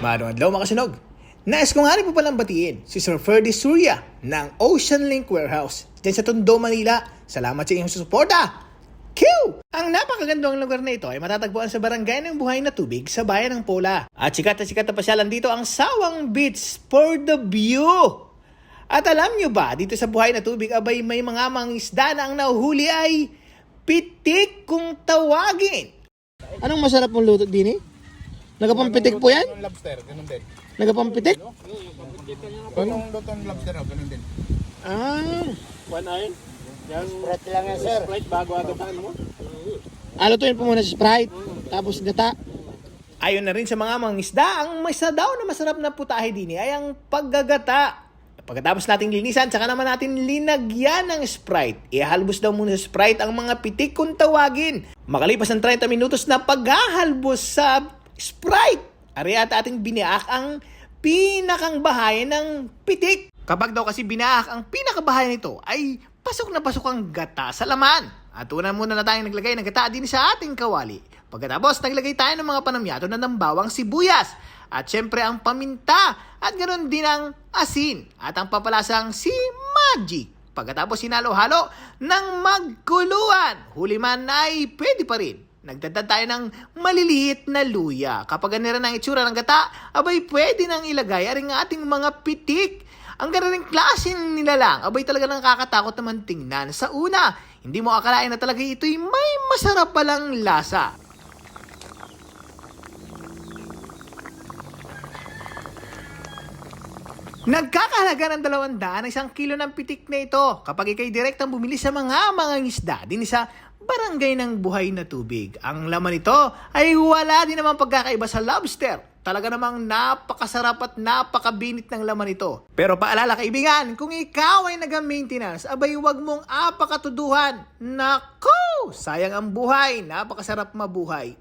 Maraming adlaw mga kasunog. Nais ko nga rin po palang batiin si Sir Ferdy Surya ng Ocean Link Warehouse dyan sa Tondo, Manila. Salamat sa inyong susuporta! Q! Ang napakagandang lugar na ito ay matatagpuan sa barangay ng Buhay na Tubig sa bayan ng Pola. At sikat na pasyalan dito ang Sawang Beach for the view. At alam nyo ba, dito sa Buhay na Tubig, abay may mga mangisda na ang nahuhuli ay pitik kung tawagin. Anong masarap mong luto din eh? Nagapampitik po yan? Lobster, ganun din. Nagapampitik? Ganun lutong lobster, ganun din. Ah. One iron. Yan, Sprite lang yan, sir. Sprite bago agapan mo. Lutuin po muna sa Sprite. Tapos gata. Ayon na rin sa mga mangisda, ang isa daw na masarap na putahe din ay ang paggagata. Pagkatapos nating linisan, tsaka naman natin linagyan ng Sprite. Ihalbos daw muna sa Sprite ang mga pitik kung tawagin. Makalipas ng 30 minutos na paghahalbos sa Sprite, ari at ating binaak ang pinakang bahayan ng pitik. Kapag daw kasi binaak ang pinakabahayan nito, ay pasok na pasok ang gata sa laman. At una muna na tayong naglagay ng gata din sa ating kawali. Pagkatapos, naglagay tayo ng mga panamyato na ng bawang sibuyas. At syempre ang paminta. At ganoon din ang asin. At ang papalasang si Magic. Pagkatapos sinalo-halo ng magkuluan. Huli man ay pwede pa rin. Nagdadad tayo ng maliliit na luya. Kapag ganira ng itsura ng gata, abay pwede nang ilagay ang ating mga pitik. Ang ganun klaseng nilalang, abay talaga nakakatakot naman tingnan. Sa una, hindi mo akalain na talaga ito'y may masarap palang lasa. Nagkakahalaga ng 200 ang 1 kilo ng pitik na ito kapag ikay direktang bumili sa mga isda din sa barangay ng Buhay na Tubig. Ang laman nito ay wala din naman pagkakaiba sa lobster. Talaga namang napakasarap at napakabinit ng laman ito. Pero paalala kaibigan, kung ikaw ay nag-maintenance, abay wag mong apakatuduhan. Naku! Sayang ang buhay, napakasarap mabuhay.